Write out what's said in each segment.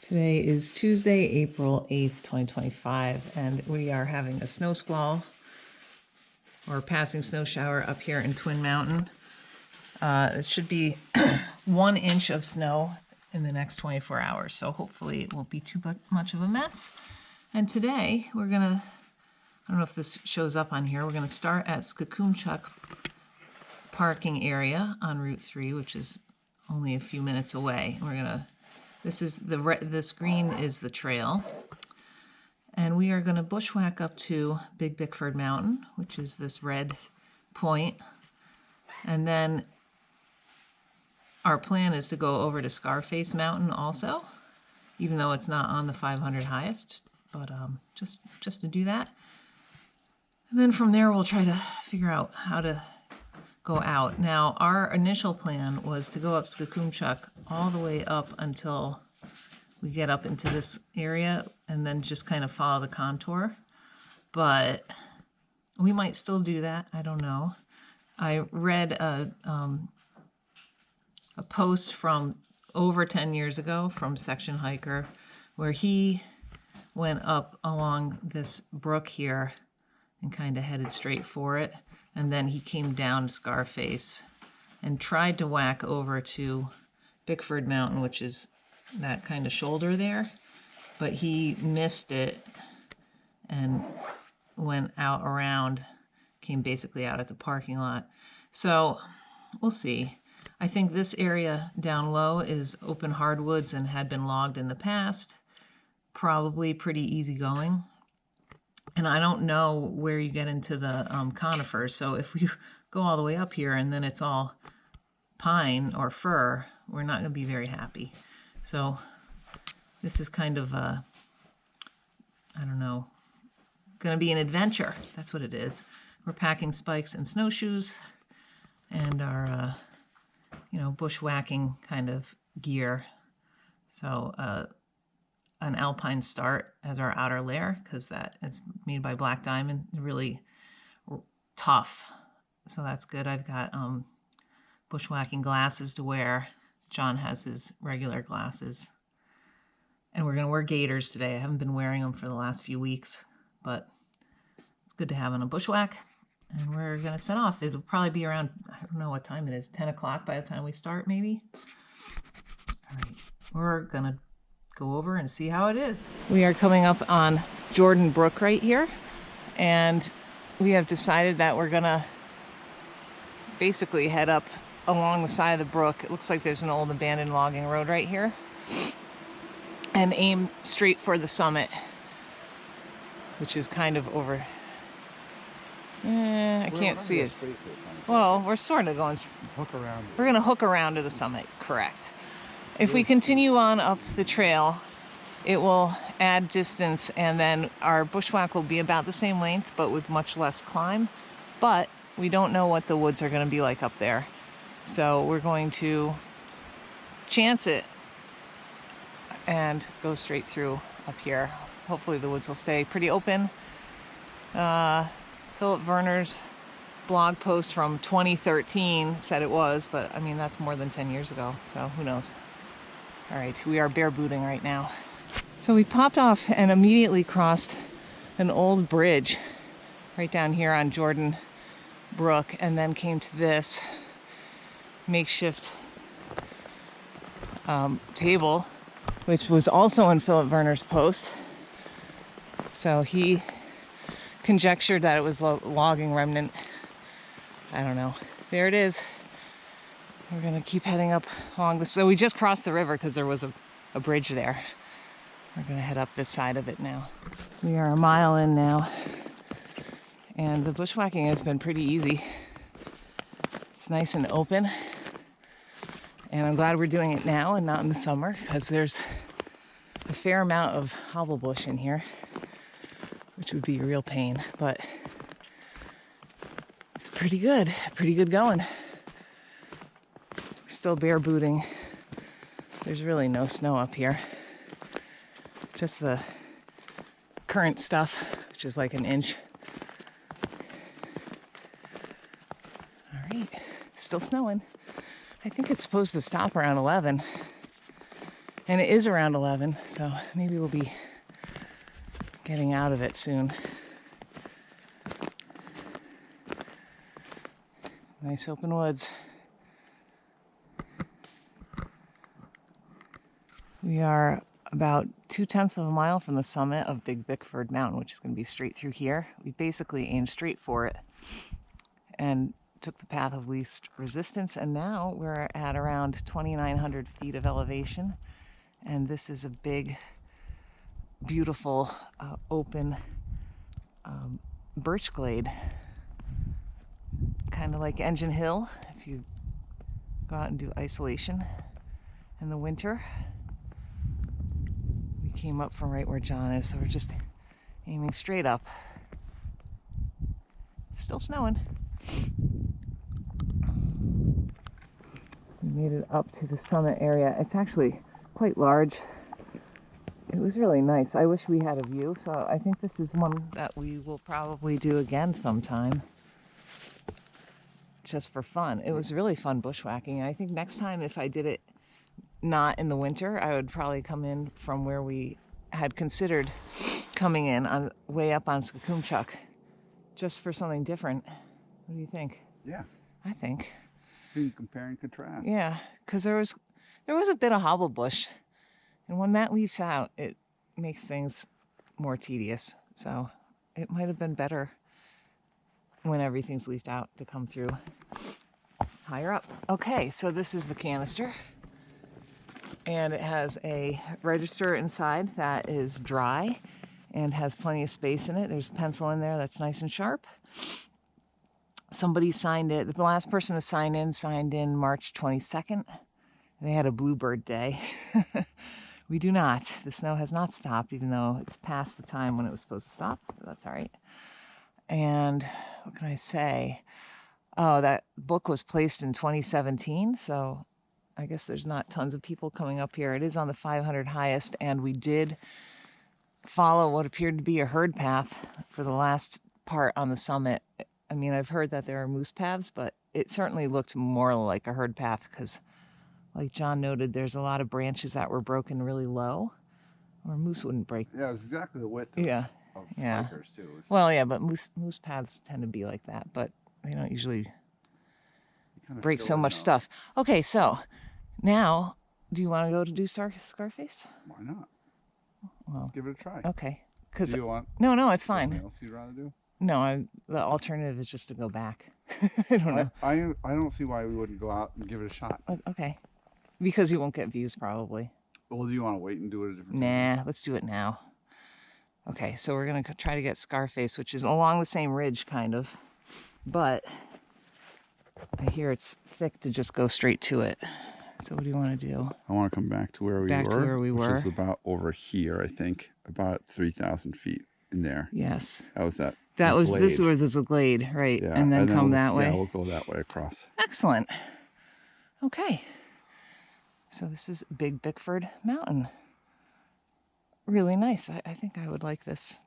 Today is Tuesday, April 8th, 2025, and we are having a snow squall or passing snow shower up here in Twin Mountain. It should be 1 inch of snow in the next 24 hours, so hopefully it won't be too much of a mess. And today we're gonna, I don't know if this shows up on here, we're gonna start at Skookumchuck parking area on Route 3, which is only a few minutes away. We're gonna, this green is the trail, and we are gonna bushwhack up to Big Bickford Mountain, which is this red point, and then our plan is to go over to Scarface Mountain also, even though it's not on the 500 highest, but just to do that. And then from there, we'll try to figure out how to go out. Now, our initial plan was to go up Skookumchuck all the way up until we get up into this area and then just kind of follow the contour. But we might still do that. I don't know. I read a post from over 10 years ago from Section Hiker where he went up along this brook here and kind of headed straight for it. And then he came down Scarface and tried to whack over to Bickford Mountain, which is that kind of shoulder there. But he missed it and went out around, came basically out at the parking lot. So we'll see. I think this area down low is open hardwoods and had been logged in the past. Probably pretty easy going. And I don't know where you get into the conifers. So if we go all the way up here and then it's all pine or fir, we're not going to be very happy. So this is kind of, I don't know, going to be an adventure. That's what it is. We're packing spikes and snowshoes and our, bushwhacking kind of gear. So an alpine start as our outer layer, because it's made by Black Diamond, really tough. So that's good. I've got bushwhacking glasses to wear. John has his regular glasses. And we're going to wear gaiters today. I haven't been wearing them for the last few weeks, but it's good to have on a bushwhack. And we're going to set off. It'll probably be around, I don't know what time it is, 10 o'clock by the time we start, maybe. All right, we're going to go over and see how it is. We are coming up on Jordan Brook right here, and we have decided that we're gonna basically head up along the side of the brook. It looks like there's an old abandoned logging road right here, and aim straight for the summit, which is kind of over. I can't see it. Well, we're sort of going hook around. We're gonna hook around to the summit, correct. If we continue on up the trail, it will add distance, and then our bushwhack will be about the same length, but with much less climb. But we don't know what the woods are going to be like up there. So we're going to chance it and go straight through up here. Hopefully the woods will stay pretty open. Philip Werner's blog post from 2013 said it was, but I mean, that's more than 10 years ago, so who knows. All right, we are bare booting right now. So we popped off and immediately crossed an old bridge right down here on Jordan Brook, and then came to this makeshift table, which was also in Philip Werner's post. So he conjectured that it was logging remnant. I don't know. There it is. We're gonna keep heading up along this. So we just crossed the river because there was a bridge there. We're gonna head up this side of it now. We are a mile in now, and the bushwhacking has been pretty easy. It's nice and open, and I'm glad we're doing it now and not in the summer, because there's a fair amount of hobble bush in here, which would be a real pain, but it's pretty good going. Still bare booting. There's really no snow up here. Just the current stuff, which is like an inch. All right, still snowing. I think it's supposed to stop around 11. And it is around 11, so maybe we'll be getting out of it soon. Nice open woods. We are about 2/10 of a mile from the summit of Big Bickford Mountain, which is going to be straight through here. We basically aimed straight for it and took the path of least resistance, and now we're at around 2,900 feet of elevation, and this is a big, beautiful, open birch glade, kind of like Engine Hill if you go out and do isolation in the winter. We came up from right where John is, so we're just aiming straight up. It's still snowing. We made it up to the summit area. It's actually quite large. It was really nice. I wish we had a view, so I think this is one that we will probably do again sometime, just for fun. It was really fun bushwhacking. I think next time, if I did it not in the winter, I would probably come in from where we had considered coming in, on way up on Skakumchuck, just for something different. What do you think? Yeah. I think. You can compare and contrast. Yeah, because there was a bit of hobble bush, and when that leaves out, it makes things more tedious. So it might have been better when everything's leafed out to come through higher up. Okay, so this is the canister, and it has a register inside that is dry and has plenty of space in it. There's a pencil in there that's nice and sharp. Somebody signed it. The last person to sign in March 22nd. They had a bluebird day. We do not. The snow has not stopped, even though it's past the time when it was supposed to stop. But that's all right. And what can I say? Oh, that book was placed in 2017, so I guess there's not tons of people coming up here. It is on the 500 highest, and we did follow what appeared to be a herd path for the last part on the summit. I mean, I've heard that there are moose paths, but it certainly looked more like a herd path because, like John noted, there's a lot of branches that were broken really low, or moose wouldn't break. Yeah, it was exactly the width of, of hikers, too. Well, yeah, but moose paths tend to be like that, but they don't usually break so much stuff. Okay, so now, do you want to go to do Scarface? Why not? Well, let's give it a try. Okay. Do you want? No, it's fine. Something else you'd rather do? No, the alternative is just to go back. I don't know. I don't see why we wouldn't go out and give it a shot. Okay. Because you won't get views, probably. Well, do you want to wait and do it a different time? Nah, let's do it now. Okay, so we're going to try to get Scarface, which is along the same ridge, kind of. But I hear it's thick to just go straight to it. So what do you want to do? I want to come back to where we were. Which is about over here, I think. About 3,000 feet in there. Yes. That was that. This was a glade, right? Yeah. And then come that way? Yeah, we'll go that way across. Excellent. Okay. So this is Big Bickford Mountain. Really nice. I think I would like this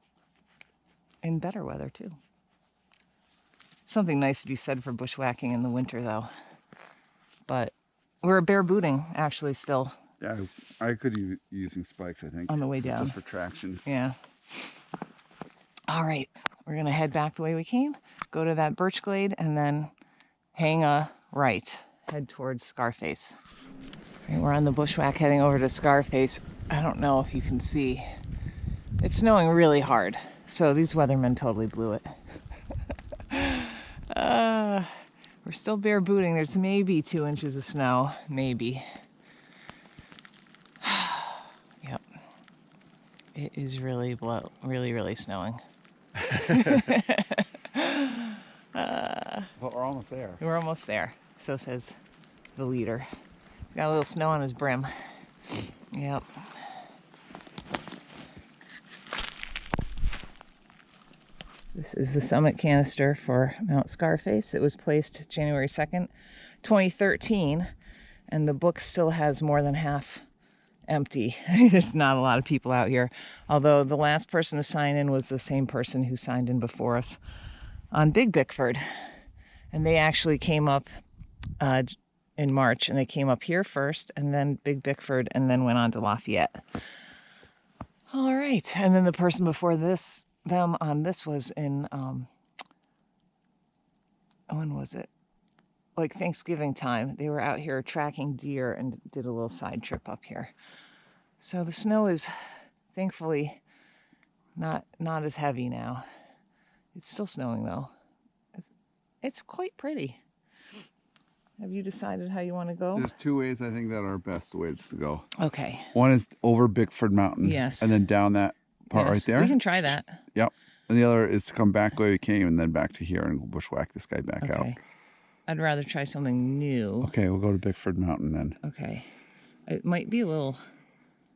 in better weather, too. Something nice to be said for bushwhacking in the winter, though. But we're bare booting, actually, still. Yeah, I could be using spikes, I think. On the way down. Just for traction. Yeah. All right. We're going to head back the way we came, go to that birch glade, and then hang a right, head towards Scarface. Right, we're on the bushwhack heading over to Scarface. I don't know if you can see. It's snowing really hard, so these weathermen totally blew it. We're still bare booting. There's maybe 2 inches of snow, maybe. Yep. It is really snowing. Well, we're almost there. We're almost there, so says the leader. He's got a little snow on his brim. Yep. This is the summit canister for Mount Scarface. It was placed January 2nd, 2013, and the book still has more than half empty. There's not a lot of people out here, although the last person to sign in was the same person who signed in before us on Big Bickford, and they actually came up in March, and they came up here first, and then Big Bickford, and then went on to Lafayette. All right, and then the person before them on this was in, when was it? Like Thanksgiving time. They were out here tracking deer and did a little side trip up here. So the snow is thankfully not as heavy now. It's still snowing though. It's quite pretty. Have you decided how you want to go? There's two ways I think that are best ways to go. Okay. One is over Bickford Mountain. Yes. And then down that part right there. We can try that. Yep. And the other is to come back the way we came and then back to here and bushwhack this guy back out. I'd rather try something new. Okay, we'll go to Bickford Mountain then. Okay. It might be a little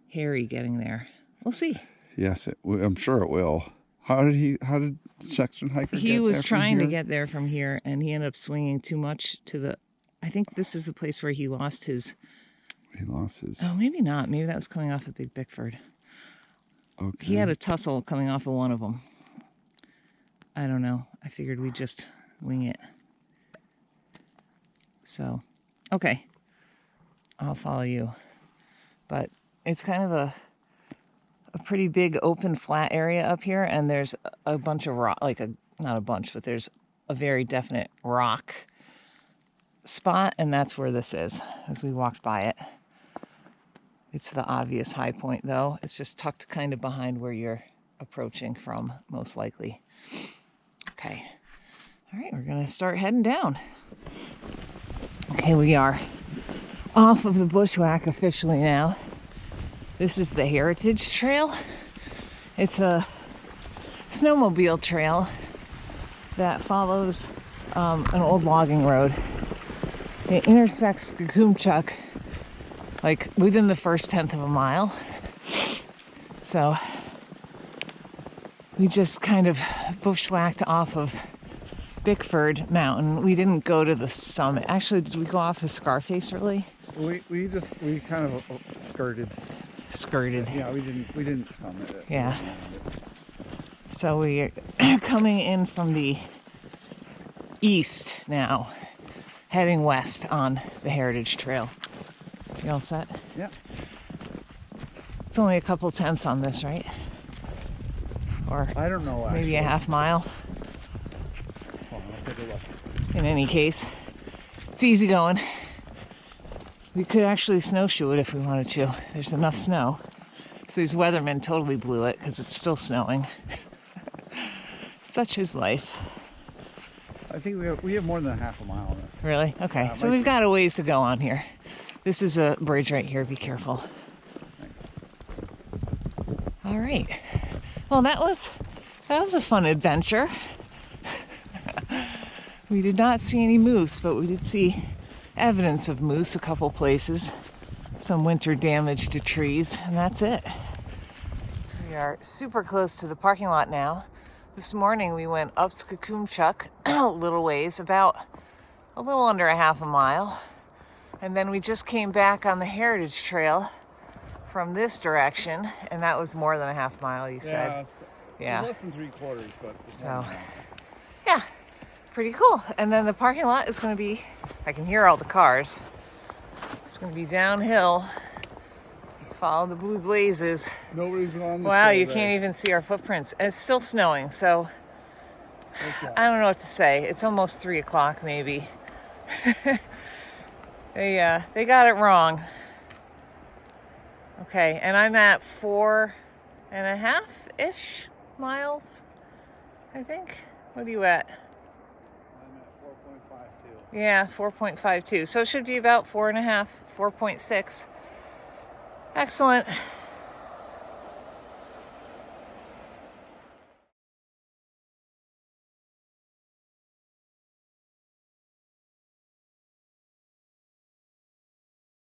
hairy getting there. We'll see. Yes, I'm sure it will. How did section hiker He was trying to get there from here, and he ended up swinging too much to the... I think this is the place where he lost his... Oh, maybe not. Maybe that was coming off of Big Bickford. Okay. He had a tussle coming off of one of them. I don't know. I figured we'd just wing it. So, okay. I'll follow you. But it's kind of a pretty big open flat area up here, and there's a bunch of rock, not a bunch, but there's a very definite rock spot, and that's where this is as we walked by it. It's the obvious high point though. It's just tucked kind of behind where you're approaching from, most likely. Okay. All right, we're gonna start heading down. Okay, we are off of the bushwhack officially now. This is the Heritage Trail. It's a snowmobile trail that follows an old logging road. It intersects Skookumchuck like within the first 10th of a mile. So we just kind of bushwhacked off of Bickford Mountain. We didn't go to the summit. Actually, did we go off of Scarface really? We kind of skirted. Yeah, we didn't summit it. Yeah. So we're coming in from the east now, heading west on the Heritage Trail. You all set? Yeah. It's only a couple tenths on this, right? Or I don't know. Actually. Maybe a half mile. Hold on, I'll take a look. In any case, it's easy going. We could actually snowshoe it if we wanted to. There's enough snow. So these weathermen totally blew it because it's still snowing. Such is life. I think we have more than a half a mile on this. Really? Okay. So we've got a ways to go on here. This is a bridge right here. Be careful. Thanks. All right. Well, that was a fun adventure. We did not see any moose, but we did see evidence of moose a couple places. Some winter damage to trees, and that's it. We are super close to the parking lot now. This morning we went up Skookumchuck a little ways, about a little under a half a mile. And then we just came back on the Heritage Trail from this direction, and that was more than a half mile, you said. Yeah, it's less than 3/4, but so, yeah, pretty cool. And then the parking lot is going to be, I can hear all the cars. It's going to be downhill. Follow the blue blazes. Nobody's been on this Wow, trail you today. can't even see our footprints. And it's still snowing, so I don't know what to say. It's almost 3 o'clock, maybe. They got it wrong. Okay, and I'm at 4.5-ish miles, I think. What are you at? I'm at 4.52. Yeah, 4.52. So it should be about 4.5, 4.6. Excellent.